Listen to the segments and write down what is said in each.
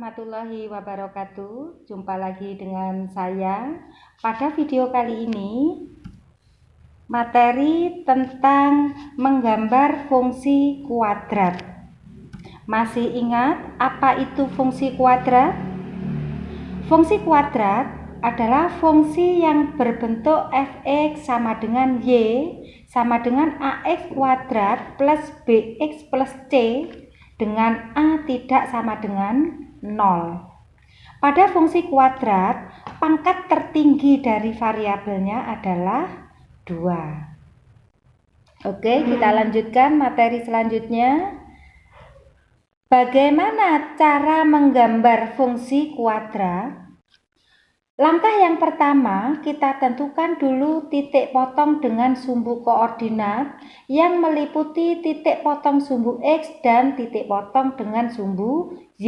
warahmatullahi wabarakatuh. Jumpa lagi dengan saya. Pada video kali ini materi tentang menggambar fungsi kuadrat. Masih ingat apa itu fungsi kuadrat? Fungsi kuadrat adalah fungsi yang berbentuk fx sama dengan y sama dengan ax kuadrat plus bx plus c dengan a tidak sama dengan 0. Pada fungsi kuadrat, pangkat tertinggi dari variabelnya adalah 2. Oke, kita lanjutkan materi selanjutnya. Bagaimana cara menggambar fungsi kuadrat? Langkah yang pertama, kita tentukan dulu titik potong dengan sumbu koordinat yang meliputi titik potong sumbu X dan titik potong dengan sumbu Y.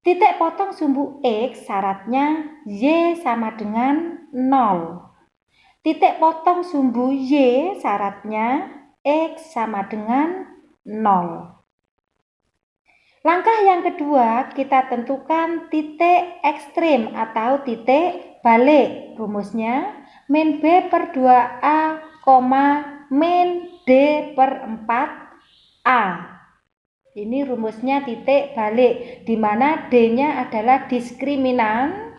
Titik potong sumbu X syaratnya Y sama dengan 0. Titik potong sumbu Y syaratnya X sama dengan 0. Langkah yang kedua, kita tentukan titik ekstrim atau titik balik. Rumusnya min B per 2A, min D per 4A. Ini rumusnya titik balik, di mana D-nya adalah diskriminan.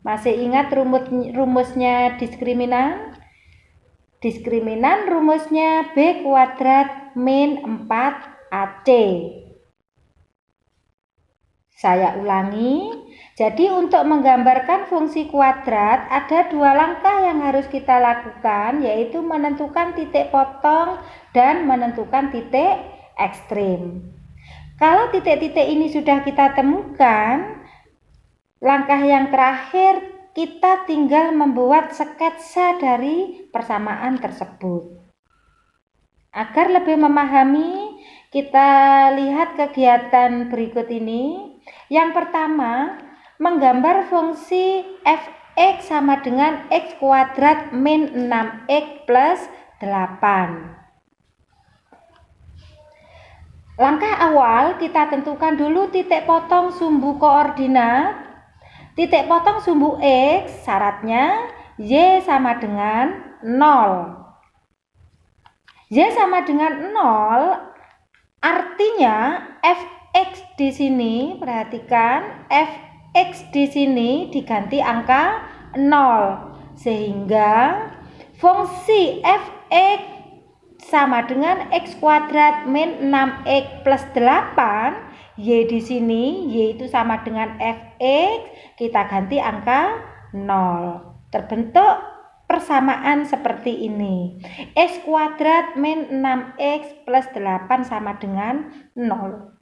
Masih ingat rumusnya diskriminan? Diskriminan rumusnya B kuadrat min 4AC. Saya ulangi, jadi untuk menggambarkan fungsi kuadrat ada 2 langkah yang harus kita lakukan, yaitu menentukan titik potong dan menentukan titik ekstrim. Kalau titik-titik ini sudah kita temukan, langkah yang terakhir kita tinggal membuat sketsa dari persamaan tersebut. Agar lebih memahami, kita lihat kegiatan berikut ini. Yang pertama, menggambar fungsi fx sama dengan x kuadrat min 6x plus 8. Langkah awal kita tentukan dulu titik potong sumbu koordinat. Titik potong sumbu X syaratnya Y sama dengan 0. Y sama dengan 0 artinya fx di sini, perhatikan, fx di sini diganti angka 0, sehingga fungsi fx sama dengan x kuadrat min 6x plus 8, y di sini, y itu sama dengan fx, kita ganti angka 0. Terbentuk persamaan seperti ini. X kuadrat min 6x plus 8 sama dengan 0.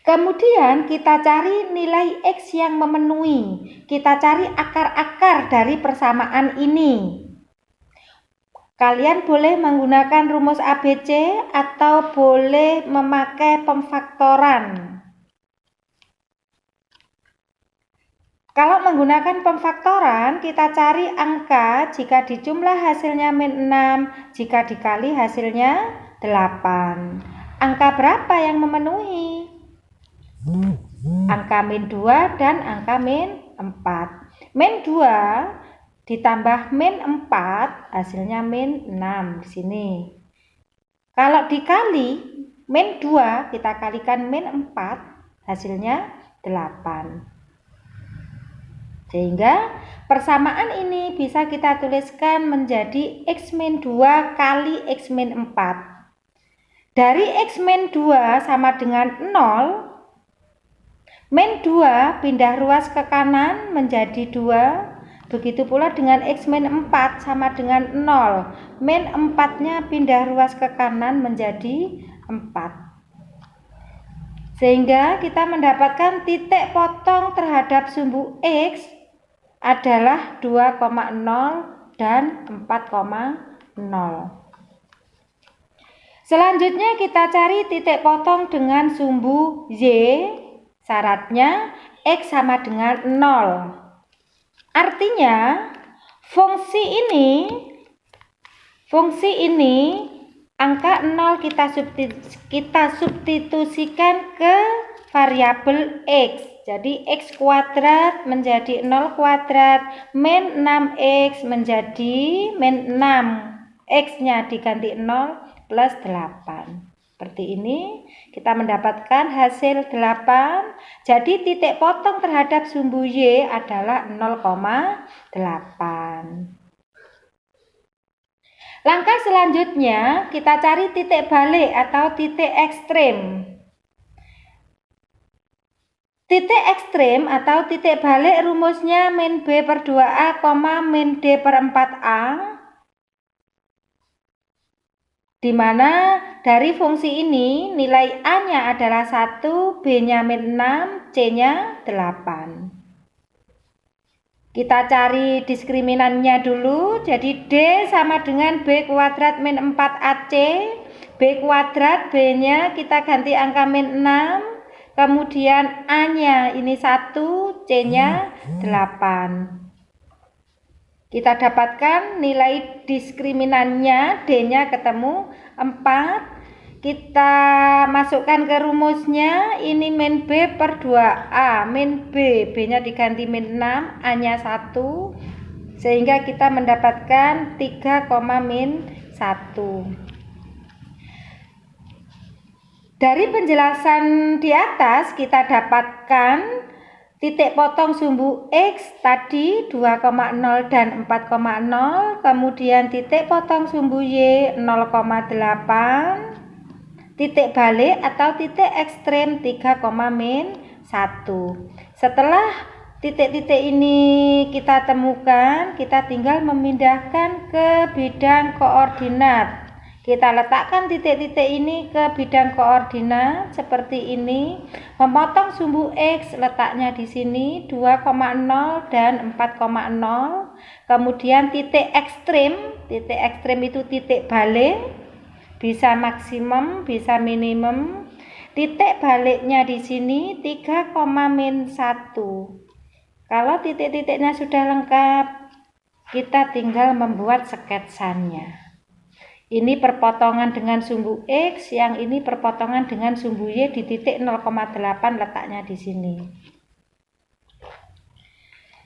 Kemudian kita cari nilai X yang memenuhi. Kita cari akar-akar dari persamaan ini. Kalian boleh menggunakan rumus ABC atau boleh memakai pemfaktoran. Kalau menggunakan pemfaktoran, kita cari angka jika dijumlah hasilnya min 6, jika dikali hasilnya 8. Angka berapa yang memenuhi? Angka min 2 dan angka min 4. Min 2 ditambah min 4 hasilnya min 6 di sini. Kalau dikali min 2 kita kalikan min 4 hasilnya 8. Sehingga persamaan ini bisa kita tuliskan menjadi X min 2 kali X min 4. Dari X min 2 sama dengan 0, min 2 pindah ruas ke kanan menjadi 2. Begitu pula dengan X min 4 sama dengan 0. Min 4-nya pindah ruas ke kanan menjadi 4. Sehingga kita mendapatkan titik potong terhadap sumbu X adalah 2,0 dan 4,0. Selanjutnya kita cari titik potong dengan sumbu Y. Syaratnya X sama dengan 0. Artinya fungsi ini angka 0 kita substitusikan ke variabel X. Jadi X kuadrat menjadi 0 kuadrat, min 6X menjadi min 6. X-nya diganti 0 plus 8. Seperti ini kita mendapatkan hasil 8. Jadi titik potong terhadap sumbu Y adalah 0,8. Langkah selanjutnya kita cari titik balik atau titik ekstrem. Titik ekstrem atau titik balik rumusnya min B per 2A, min D per 4A, di mana dari fungsi ini nilai A-nya adalah 1, B-nya min 6, C-nya 8. Kita cari diskriminannya dulu. Jadi D sama dengan B kuadrat min 4AC. B kuadrat, B-nya kita ganti angka min 6. Kemudian A-nya ini 1, C-nya 8. Kita dapatkan nilai diskriminannya, D-nya ketemu 4. Kita masukkan ke rumusnya, ini min B per 2A, min B, B-nya diganti min 6, A-nya 1, sehingga kita mendapatkan 3, min 1. Dari penjelasan di atas kita dapatkan titik potong sumbu X tadi 2,0 dan 4,0, kemudian titik potong sumbu Y 0,8, titik balik atau titik ekstrem 3, min 1. Setelah titik-titik ini kita temukan, kita tinggal memindahkan ke bidang koordinat. Kita letakkan titik-titik ini ke bidang koordinat seperti ini. Memotong sumbu X letaknya di sini 2,0 dan 4,0. Kemudian titik ekstrem itu titik balik. Bisa maksimum, bisa minimum. Titik baliknya di sini 3, min 1. Kalau titik-titiknya sudah lengkap, kita tinggal membuat sketsanya. Ini perpotongan dengan sumbu X, yang ini perpotongan dengan sumbu Y di titik 0,8 letaknya di sini.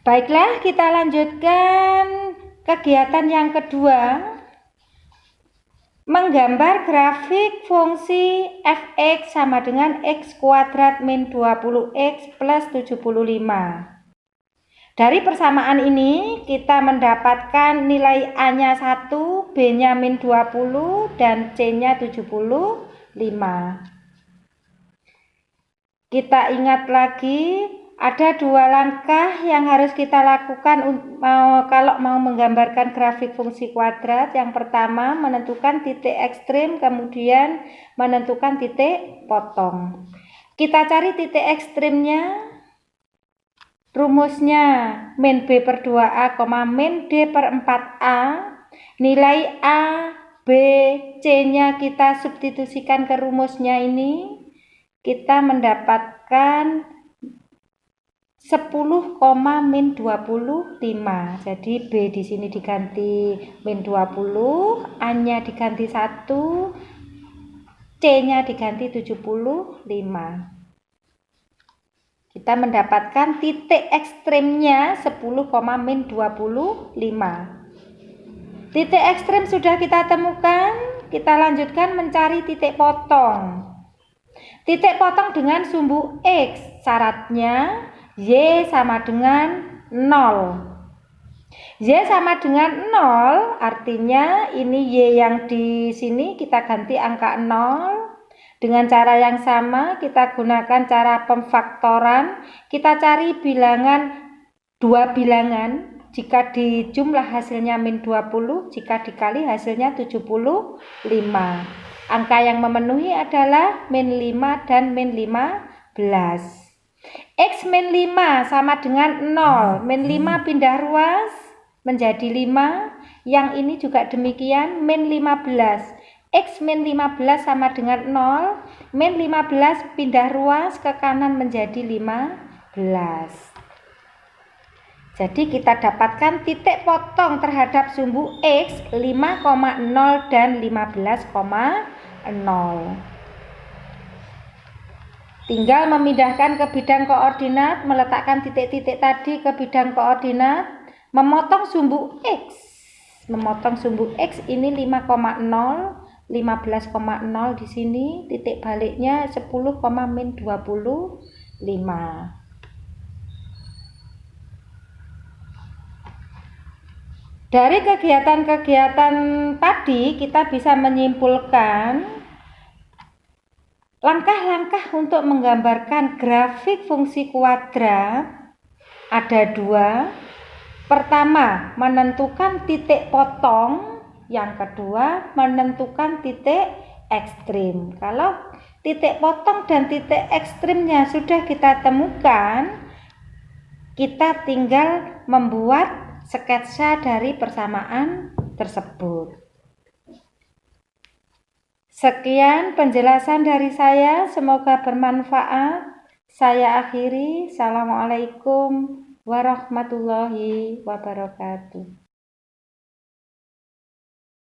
Baiklah, kita lanjutkan kegiatan yang kedua. Menggambar grafik fungsi f(x) sama dengan x kuadrat min 20x plus 75. Dari persamaan ini kita mendapatkan nilai A-nya 1, B-nya min 20 dan C-nya 75. Kita ingat lagi, ada 2 langkah yang harus kita lakukan kalau mau menggambarkan grafik fungsi kuadrat. Yang pertama, menentukan titik ekstrem, kemudian menentukan titik potong. Kita cari titik ekstremnya. Rumusnya min B per 2A, min D per 4A. Nilai A, B, C-nya kita substitusikan ke rumusnya ini. Kita mendapatkan 10, min 25. Jadi B di sini diganti min 20, A-nya diganti 1, C-nya diganti 75. Kita mendapatkan titik ekstremnya 10, min 25. Titik ekstrem sudah kita temukan, kita lanjutkan mencari titik potong. Titik potong dengan sumbu X, syaratnya Y sama dengan 0. Y sama dengan 0 artinya ini Y yang di sini kita ganti angka 0. Dengan cara yang sama kita gunakan cara pemfaktoran. Kita cari bilangan 2 bilangan. Jika dijumlah hasilnya min 20, jika dikali hasilnya 75. Angka yang memenuhi adalah min 5 dan min 15. X min 5 sama dengan 0. Min 5 pindah ruas menjadi 5. Yang ini juga demikian, min 15. X min 15 sama dengan 0. Min 15 pindah ruas ke kanan menjadi 15. Jadi kita dapatkan titik potong terhadap sumbu X 5,0 dan 15,0. Tinggal memindahkan ke bidang koordinat, meletakkan titik-titik tadi ke bidang koordinat, memotong sumbu X. Memotong sumbu X ini 5,0, 15,0 di sini, titik baliknya 10, min 25. Dari kegiatan-kegiatan tadi kita bisa menyimpulkan langkah-langkah untuk menggambarkan grafik fungsi kuadrat ada 2. Pertama, menentukan titik potong. Yang kedua, menentukan titik ekstrim. Kalau titik potong dan titik ekstrimnya sudah kita temukan, kita tinggal membuat sketsa dari persamaan tersebut. Sekian penjelasan dari saya, semoga bermanfaat. Saya akhiri. Assalamualaikum warahmatullahi wabarakatuh.